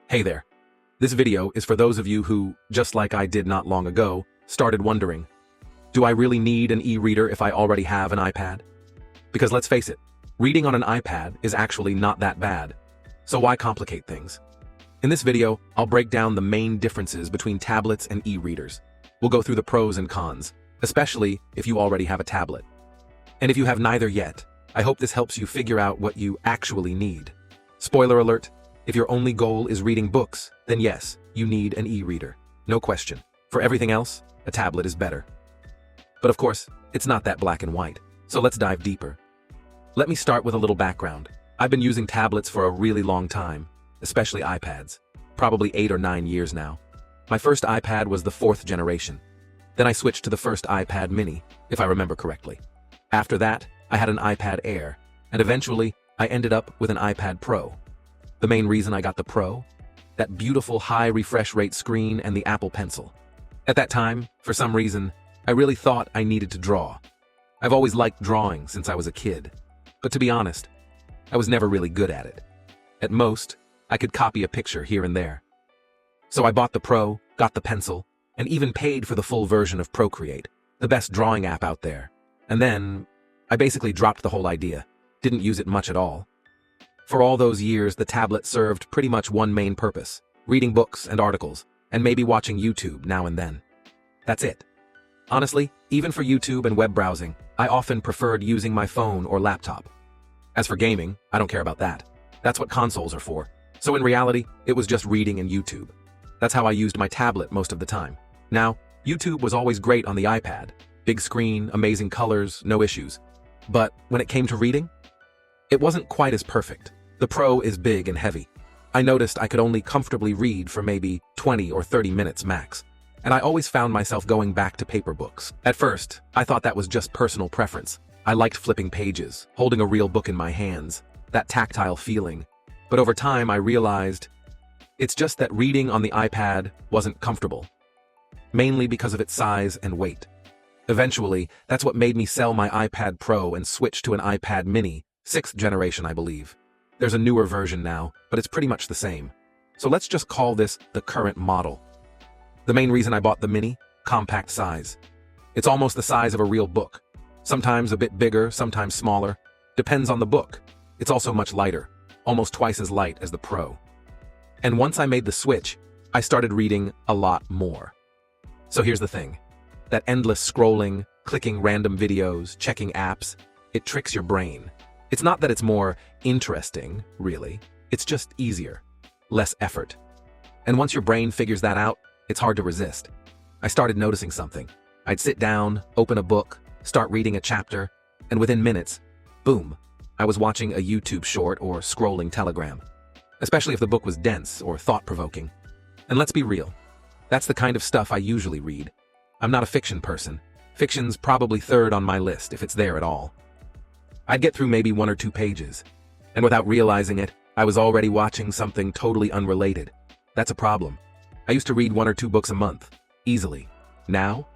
Hey there. This video is for those of you who, just like I did not long ago, started wondering, do I really need an e-reader if I already have an iPad? Because let's face it, reading on an iPad is actually not that bad. So why complicate things? In this video, I'll break down the main differences between tablets and e-readers. We'll go through the pros and cons, especially if you already have a tablet. And if you have neither yet, I hope this helps you figure out what you actually need. Spoiler alert, if your only goal is reading books, then yes, you need an e-reader. No question. For everything else, a tablet is better. But of course, it's not that black and white. So let's dive deeper. Let me start with a little background. I've been using tablets for a really long time, especially iPads. Probably 8 or 9 years now. My first iPad was the 4th generation. Then I switched to the first iPad mini, if I remember correctly. After that, I had an iPad Air, and eventually, I ended up with an iPad Pro. The main reason I got the Pro? That beautiful high refresh rate screen and the Apple Pencil. At that time, for some reason, I really thought I needed to draw. I've always liked drawing since I was a kid. But to be honest, I was never really good at it. At most, I could copy a picture here and there. So I bought the Pro, got the Pencil, and even paid for the full version of Procreate, the best drawing app out there. And then, I basically dropped the whole idea. Didn't use it much at all. For all those years, the tablet served pretty much one main purpose: reading books and articles, and maybe watching YouTube now and then. That's it. Honestly, even for YouTube and web browsing, I often preferred using my phone or laptop. As for gaming, I don't care about that. That's what consoles are for. So in reality, it was just reading and YouTube. That's how I used my tablet most of the time. Now, YouTube was always great on the iPad. Big screen, amazing colors, no issues. But when it came to reading, it wasn't quite as perfect. The Pro is big and heavy. I noticed I could only comfortably read for maybe 20 or 30 minutes max. And I always found myself going back to paper books. At first, I thought that was just personal preference. I liked flipping pages, holding a real book in my hands, that tactile feeling. But over time, I realized it's just that reading on the iPad wasn't comfortable, mainly because of its size and weight. Eventually, that's what made me sell my iPad Pro and switch to an iPad mini, 6th generation, I believe. There's a newer version now, but it's pretty much the same. So let's just call this the current model. The main reason I bought the mini? Compact size. It's almost the size of a real book. Sometimes a bit bigger, sometimes smaller. Depends on the book. It's also much lighter, almost twice as light as the Pro. And once I made the switch, I started reading a lot more. So here's the thing. That endless scrolling, clicking random videos, checking apps, it tricks your brain. It's not that it's more interesting, really. It's just easier. Less effort. And once your brain figures that out, it's hard to resist. I started noticing something. I'd sit down, open a book, start reading a chapter, and within minutes, boom, I was watching a YouTube short or scrolling Telegram. Especially if the book was dense or thought-provoking. And let's be real. That's the kind of stuff I usually read. I'm not a fiction person. Fiction's probably third on my list, if it's there at all. I'd get through maybe 1 or 2 pages. And without realizing it, I was already watching something totally unrelated. That's a problem. I used to read 1 or 2 books a month, easily. Now,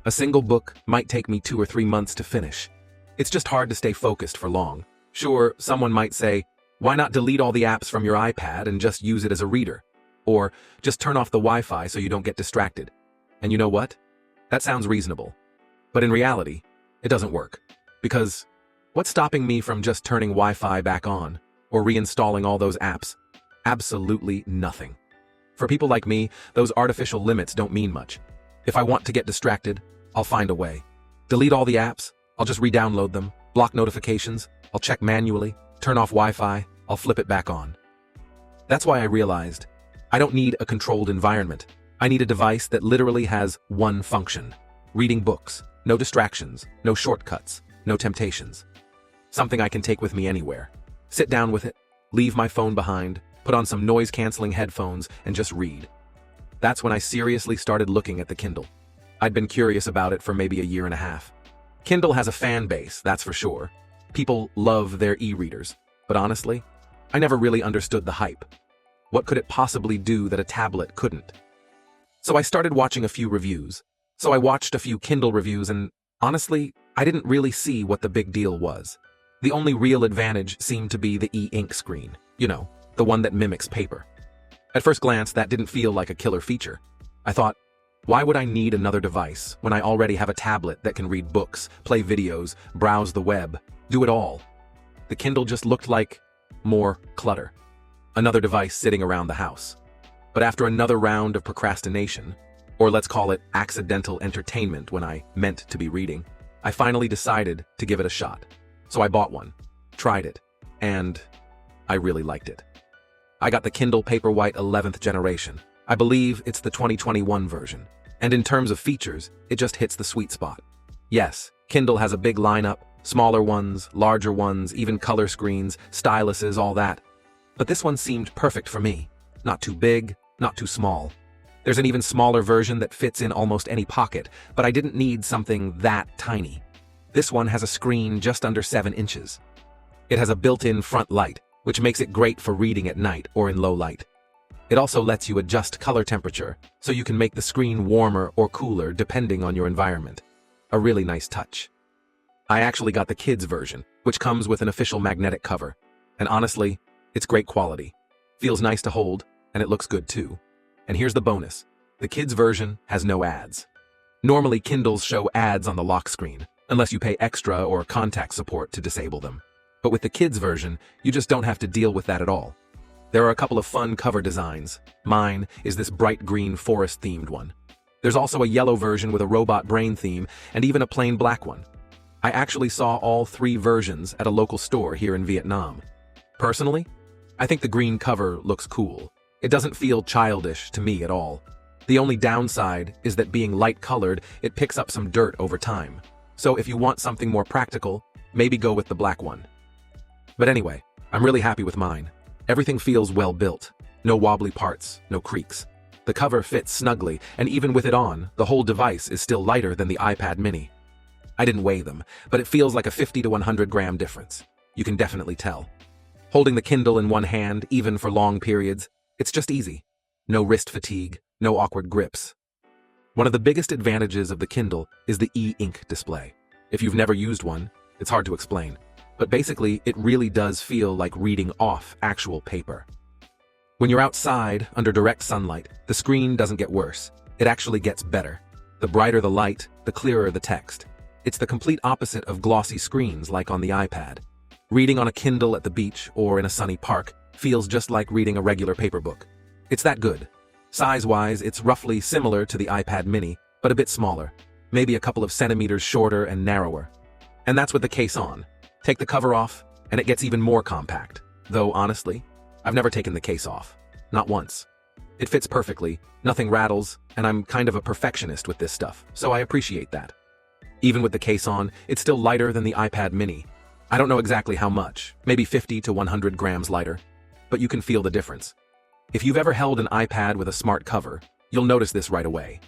a single book might take me 2 or 3 months to finish. It's just hard to stay focused for long. Sure, someone might say, why not delete all the apps from your iPad and just use it as a reader? Or just turn off the Wi-Fi so you don't get distracted. And you know what? That sounds reasonable. But in reality, it doesn't work. Because what's stopping me from just turning Wi-Fi back on or reinstalling all those apps? Absolutely nothing. For people like me, those artificial limits don't mean much. If I want to get distracted, I'll find a way. Delete all the apps, I'll just re-download them. Block notifications, I'll check manually. Turn off Wi-Fi, I'll flip it back on. That's why I realized I don't need a controlled environment. I need a device that literally has one function. Reading books. No distractions, no shortcuts, no temptations. Something I can take with me anywhere. Sit down with it, leave my phone behind, put on some noise-canceling headphones, and just read. That's when I seriously started looking at the Kindle. I'd been curious about it for maybe a year and a half. Kindle has a fan base, that's for sure. People love their e-readers, but honestly, I never really understood the hype. What could it possibly do that a tablet couldn't? So I started watching a few reviews. So I watched a few Kindle reviews and, honestly, I didn't really see what the big deal was. The only real advantage seemed to be the e-ink screen, you know, the one that mimics paper. At first glance, that didn't feel like a killer feature. I thought, why would I need another device when I already have a tablet that can read books, play videos, browse the web, do it all? The Kindle just looked like more clutter. Another device sitting around the house. But after another round of procrastination, or let's call it accidental entertainment when I meant to be reading, I finally decided to give it a shot. So I bought one, tried it, and I really liked it. I got the Kindle Paperwhite 11th generation. I believe it's the 2021 version. And in terms of features, it just hits the sweet spot. Yes, Kindle has a big lineup, smaller ones, larger ones, even color screens, styluses, all that. But this one seemed perfect for me. Not too big, not too small. There's an even smaller version that fits in almost any pocket, but I didn't need something that tiny. This one has a screen just under 7 inches. It has a built-in front light, which makes it great for reading at night or in low light. It also lets you adjust color temperature, so you can make the screen warmer or cooler depending on your environment. A really nice touch. I actually got the kids version, which comes with an official magnetic cover. And honestly, it's great quality. Feels nice to hold, and it looks good too. And here's the bonus. The kids version has no ads. Normally, Kindles show ads on the lock screen, unless you pay extra or contact support to disable them. But with the kids version, you just don't have to deal with that at all. There are a couple of fun cover designs. Mine is this bright green forest-themed one. There's also a yellow version with a robot brain theme, and even a plain black one. I actually saw all 3 versions at a local store here in Vietnam. Personally, I think the green cover looks cool. It doesn't feel childish to me at all. The only downside is that being light-colored, it picks up some dirt over time. So if you want something more practical, maybe go with the black one. But anyway, I'm really happy with mine. Everything feels well built. No wobbly parts, no creaks. The cover fits snugly, and even with it on, the whole device is still lighter than the iPad mini. I didn't weigh them, but it feels like a 50 to 100 gram difference. You can definitely tell. Holding the Kindle in one hand, even for long periods, it's just easy. No wrist fatigue, no awkward grips. One of the biggest advantages of the Kindle is the e-ink display. If you've never used one, it's hard to explain. But basically, it really does feel like reading off actual paper. When you're outside, under direct sunlight, the screen doesn't get worse. It actually gets better. The brighter the light, the clearer the text. It's the complete opposite of glossy screens like on the iPad. Reading on a Kindle at the beach or in a sunny park feels just like reading a regular paper book. It's that good. Size-wise, it's roughly similar to the iPad mini, but a bit smaller. Maybe a couple of centimeters shorter and narrower. And that's with the case on. Take the cover off, and it gets even more compact. Though, honestly, I've never taken the case off. Not once. It fits perfectly, nothing rattles, and I'm kind of a perfectionist with this stuff, so I appreciate that. Even with the case on, it's still lighter than the iPad mini. I don't know exactly how much, maybe 50 to 100 grams lighter, but you can feel the difference. If you've ever held an iPad with a smart cover, you'll notice this right away.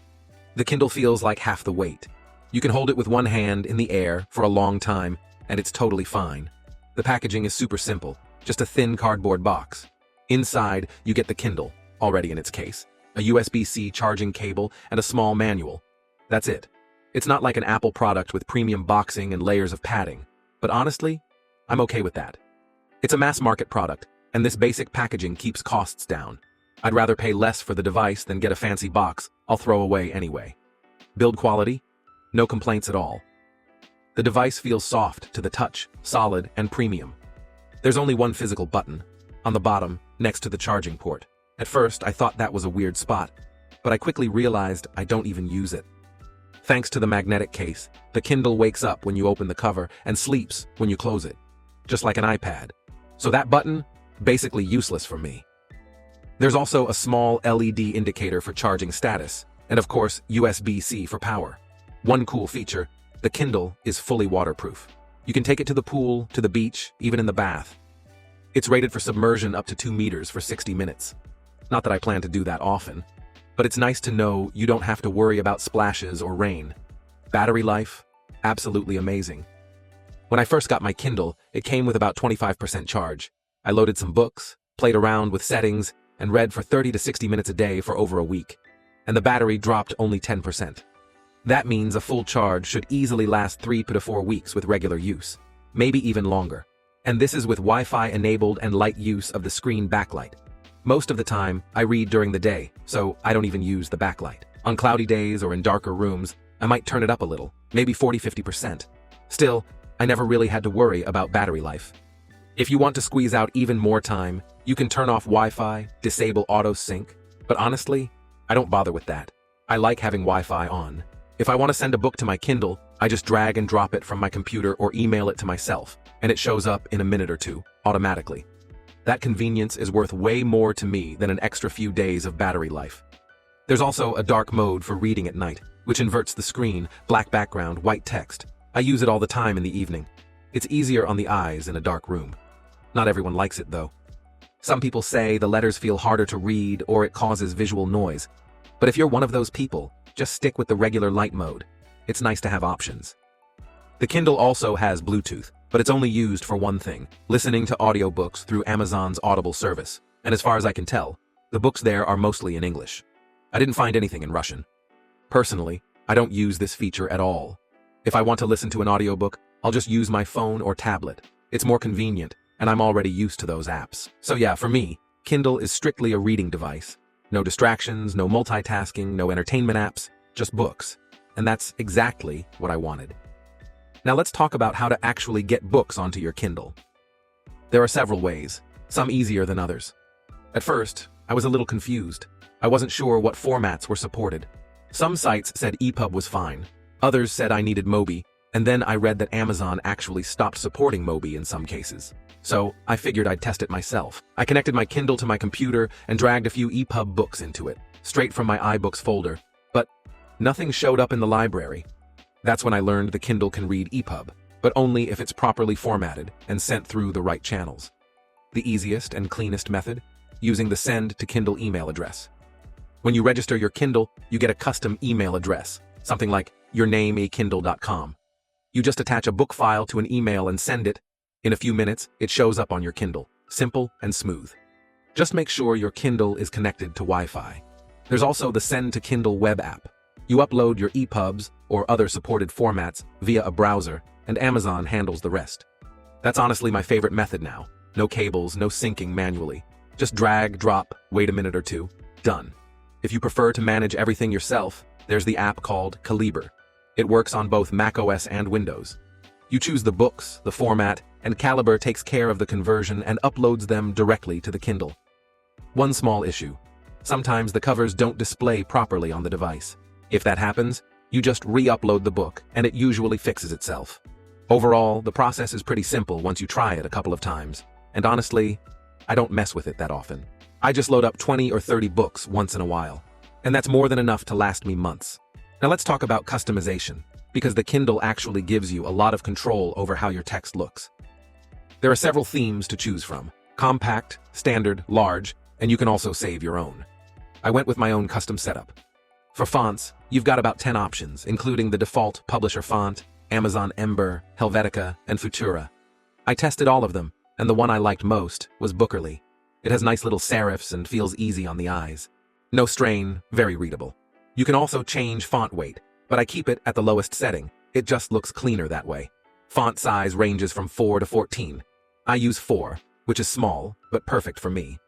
The Kindle feels like half the weight. You can hold it with one hand in the air for a long time, and it's totally fine. The packaging is super simple, just a thin cardboard box. Inside, you get the Kindle, already in its case, a USB-C charging cable, and a small manual. That's it. It's not like an Apple product with premium boxing and layers of padding, but honestly, I'm okay with that. It's a mass-market product, and this basic packaging keeps costs down. I'd rather pay less for the device than get a fancy box I'll throw away anyway. Build quality? No complaints at all. The device feels soft to the touch, solid, and premium. There's only one physical button, on the bottom, next to the charging port. At first, I thought that was a weird spot, but I quickly realized I don't even use it. Thanks to the magnetic case, the Kindle wakes up when you open the cover and sleeps when you close it, just like an iPad. So that button, basically useless for me. There's also a small LED indicator for charging status, and of course, USB-C for power. One cool feature, the Kindle is fully waterproof. You can take it to the pool, to the beach, even in the bath. It's rated for submersion up to 2 meters for 60 minutes. Not that I plan to do that often, but it's nice to know you don't have to worry about splashes or rain. Battery life? Absolutely amazing. When I first got my Kindle, it came with about 25% charge. I loaded some books, played around with settings, and read for 30 to 60 minutes a day for over a week. And the battery dropped only 10%. That means a full charge should easily last 3 to 4 weeks with regular use, maybe even longer. And this is with Wi-Fi enabled and light use of the screen backlight. Most of the time, I read during the day, so I don't even use the backlight. On cloudy days or in darker rooms, I might turn it up a little, maybe 40–50%. Still, I never really had to worry about battery life. If you want to squeeze out even more time, you can turn off Wi-Fi, disable auto sync, but honestly, I don't bother with that. I like having Wi-Fi on. If I want to send a book to my Kindle, I just drag and drop it from my computer or email it to myself, and it shows up in a minute or two, automatically. That convenience is worth way more to me than an extra few days of battery life. There's also a dark mode for reading at night, which inverts the screen, black background, white text. I use it all the time in the evening. It's easier on the eyes in a dark room. Not everyone likes it, though. Some people say the letters feel harder to read or it causes visual noise. But if you're one of those people, just stick with the regular light mode. It's nice to have options. The Kindle also has Bluetooth, but it's only used for one thing, listening to audiobooks through Amazon's Audible service. And as far as I can tell, the books there are mostly in English. I didn't find anything in Russian. Personally, I don't use this feature at all. If I want to listen to an audiobook, I'll just use my phone or tablet. It's more convenient, and I'm already used to those apps. So yeah, for me, Kindle is strictly a reading device. No distractions, no multitasking, no entertainment apps, just books. And that's exactly what I wanted. Now let's talk about how to actually get books onto your Kindle. There are several ways, some easier than others. At first, I was a little confused. I wasn't sure what formats were supported. Some sites said EPUB was fine, others said I needed Mobi, and then I read that Amazon actually stopped supporting Mobi in some cases. So I figured I'd test it myself. I connected my Kindle to my computer and dragged a few EPUB books into it, straight from my iBooks folder, but nothing showed up in the library. That's when I learned the Kindle can read EPUB, but only if it's properly formatted and sent through the right channels. The easiest and cleanest method? Using the Send to Kindle email address. When you register your Kindle, you get a custom email address, something like yournameakindle.com. You just attach a book file to an email and send it. In a few minutes, it shows up on your Kindle, simple and smooth. Just make sure your Kindle is connected to Wi-Fi. There's also the Send to Kindle web app. You upload your EPUBs or other supported formats via a browser, and Amazon handles the rest. That's honestly my favorite method now. No cables, no syncing manually. Just drag, drop, wait a minute or two, done. If you prefer to manage everything yourself, there's the app called Calibre. It works on both macOS and Windows. You choose the books, the format, and Calibre takes care of the conversion and uploads them directly to the Kindle. One small issue. Sometimes the covers don't display properly on the device. If that happens, you just re-upload the book, and it usually fixes itself. Overall, the process is pretty simple once you try it a couple of times. And honestly, I don't mess with it that often. I just load up 20 or 30 books once in a while. And that's more than enough to last me months. Now let's talk about customization, because the Kindle actually gives you a lot of control over how your text looks. There are several themes to choose from: compact, standard, large, and you can also save your own. I went with my own custom setup. For fonts, you've got about 10 options, including the default publisher font, Amazon Ember, Helvetica, and Futura. I tested all of them, and the one I liked most was Bookerly. It has nice little serifs and feels easy on the eyes. No strain, very readable. You can also change font weight, but I keep it at the lowest setting. It just looks cleaner that way. Font size ranges from 4 to 14. I use 4, which is small, but perfect for me.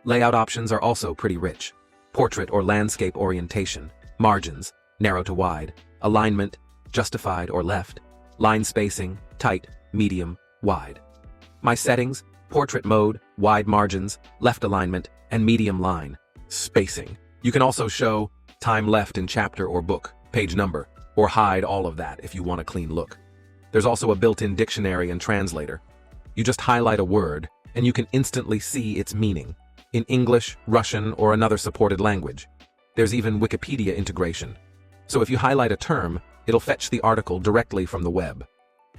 Layout options are also pretty rich. Portrait or landscape orientation, margins, narrow to wide, alignment, justified or left, line spacing, tight, medium, wide. My settings: portrait mode, wide margins, left alignment, and medium line spacing. You can also show time left in chapter or book, page number, or hide all of that if you want a clean look. There's also a built-in dictionary and translator. You just highlight a word, and you can instantly see its meaning, in English, Russian, or another supported language. There's even Wikipedia integration. So if you highlight a term, it'll fetch the article directly from the web.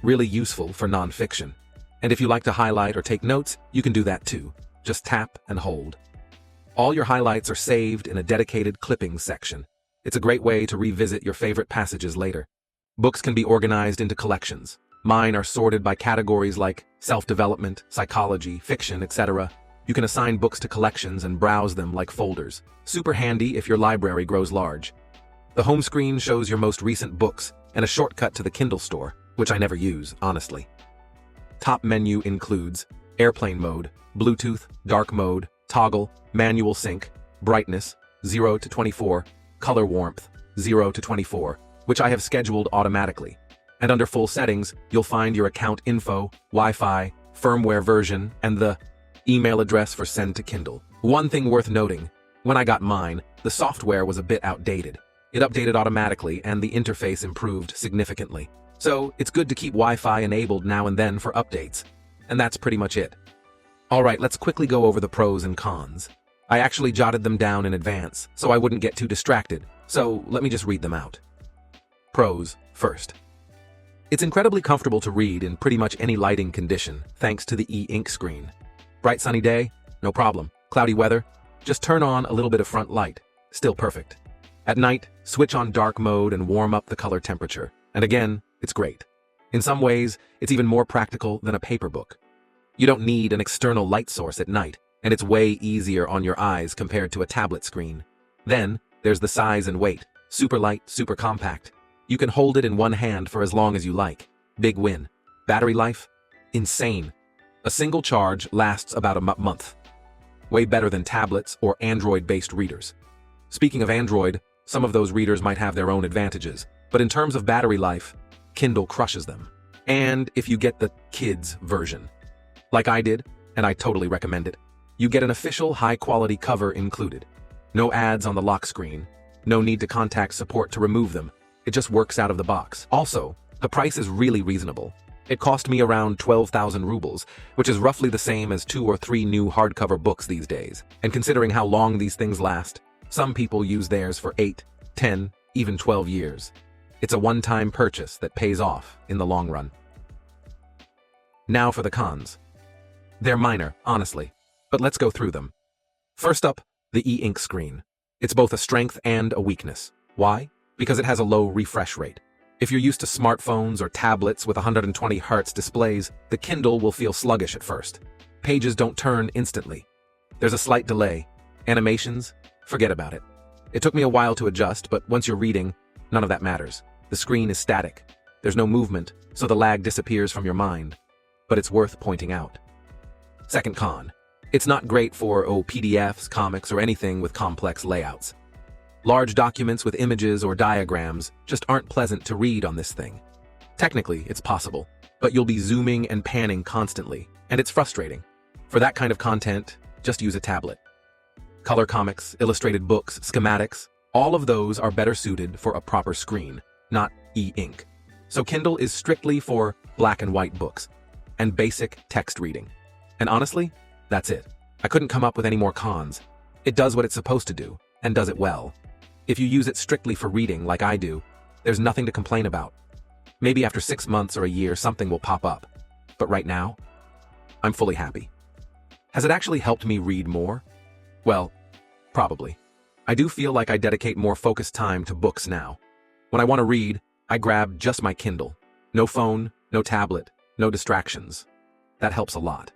Really useful for non-fiction. And if you like to highlight or take notes, you can do that too. Just tap and hold. All your highlights are saved in a dedicated clippings section. It's a great way to revisit your favorite passages later. Books can be organized into collections. Mine are sorted by categories like self-development, psychology, fiction, etc. You can assign books to collections and browse them like folders. Super handy if your library grows large. The home screen shows your most recent books and a shortcut to the Kindle store, which I never use, honestly. Top menu includes airplane mode, Bluetooth, dark mode, toggle, manual sync, brightness, 0 to 24, color warmth, 0 to 24, which I have scheduled automatically. And under full settings, you'll find your account info, Wi-Fi, firmware version, and the email address for send to Kindle. One thing worth noting, when I got mine, the software was a bit outdated. It updated automatically and the interface improved significantly. So it's good to keep Wi-Fi enabled now and then for updates. And that's pretty much it. Alright, let's quickly go over the pros and cons. I actually jotted them down in advance, so I wouldn't get too distracted. So let me just read them out. Pros first. It's incredibly comfortable to read in pretty much any lighting condition, thanks to the e-ink screen. Bright sunny day? No problem. Cloudy weather? Just turn on a little bit of front light. Still perfect. At night, switch on dark mode and warm up the color temperature. And again, it's great. In some ways, it's even more practical than a paper book. You don't need an external light source at night, and it's way easier on your eyes compared to a tablet screen. Then, there's the size and weight. Super light, super compact. You can hold it in one hand for as long as you like. Big win. Battery life? Insane. A single charge lasts about a month. Way better than tablets or Android-based readers. Speaking of Android, some of those readers might have their own advantages, but in terms of battery life, Kindle crushes them. And if you get the kids version, like I did, and I totally recommend it, you get an official high-quality cover included. No ads on the lock screen. No need to contact support to remove them. It just works out of the box. Also, the price is really reasonable. It cost me around 12,000 rubles, which is roughly the same as 2 or 3 new hardcover books these days. And considering how long these things last, some people use theirs for 8, 10, even 12 years. It's a one-time purchase that pays off in the long run. Now for the cons. They're minor, honestly, but let's go through them. First up, the e-ink screen. It's both a strength and a weakness. Why? Because it has a low refresh rate. If you're used to smartphones or tablets with 120 Hz displays, the Kindle will feel sluggish at first. Pages don't turn instantly. There's a slight delay. Animations? Forget about it. It took me a while to adjust, but once you're reading, none of that matters. The screen is static. There's no movement, so the lag disappears from your mind. But it's worth pointing out. Second con. It's not great for PDFs, comics, or anything with complex layouts. Large documents with images or diagrams just aren't pleasant to read on this thing. Technically, it's possible, but you'll be zooming and panning constantly, and it's frustrating. For that kind of content, just use a tablet. Color comics, illustrated books, schematics, all of those are better suited for a proper screen, not e-ink. So Kindle is strictly for black and white books and basic text reading. And honestly, that's it. I couldn't come up with any more cons. It does what it's supposed to do, and does it well. If you use it strictly for reading like I do, there's nothing to complain about. Maybe after 6 months or a year, something will pop up. But right now, I'm fully happy. Has it actually helped me read more? Well, probably. I do feel like I dedicate more focused time to books now. When I want to read, I grab just my Kindle. No phone, no tablet, no distractions. That helps a lot.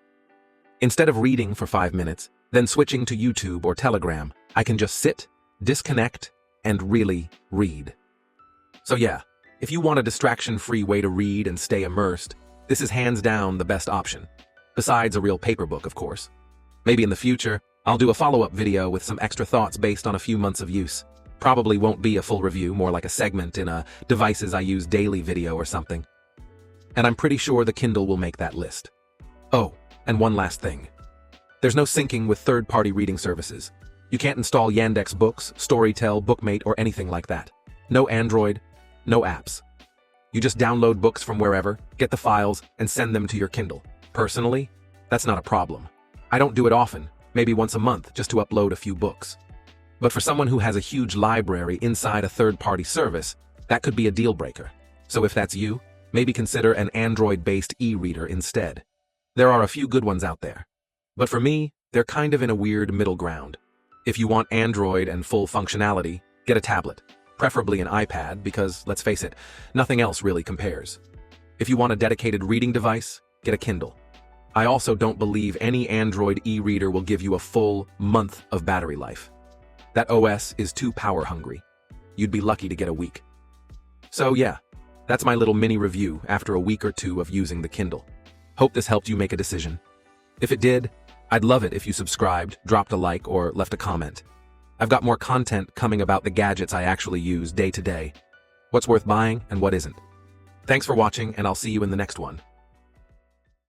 Instead of reading for 5 minutes, then switching to YouTube or Telegram, I can just sit, disconnect, and really read. So yeah, if you want a distraction-free way to read and stay immersed, this is hands down the best option. Besides a real paper book, of course. Maybe in the future, I'll do a follow-up video with some extra thoughts based on a few months of use. Probably won't be a full review, more like a segment in a devices I use daily video or something. And I'm pretty sure the Kindle will make that list. Oh, and one last thing. There's no syncing with third-party reading services. You can't install Yandex Books, Storytel, Bookmate, or anything like that. No Android, no apps. You just download books from wherever, get the files, and send them to your Kindle. Personally, that's not a problem. I don't do it often, maybe once a month, just to upload a few books. But for someone who has a huge library inside a third-party service, that could be a deal breaker. So if that's you, maybe consider an Android-based e-reader instead. There are a few good ones out there. But for me, they're kind of in a weird middle ground. If you want Android and full functionality, get a tablet, preferably an iPad because, let's face it, nothing else really compares. If you want a dedicated reading device, get a Kindle. I also don't believe any Android e-reader will give you a full month of battery life. That OS is too power hungry. You'd be lucky to get a week. So yeah, that's my little mini review after a week or two of using the Kindle. Hope this helped you make a decision. If it did, I'd love it if you subscribed, dropped a like, or left a comment. I've got more content coming about the gadgets I actually use day to day. What's worth buying and what isn't. Thanks for watching, and I'll see you in the next one.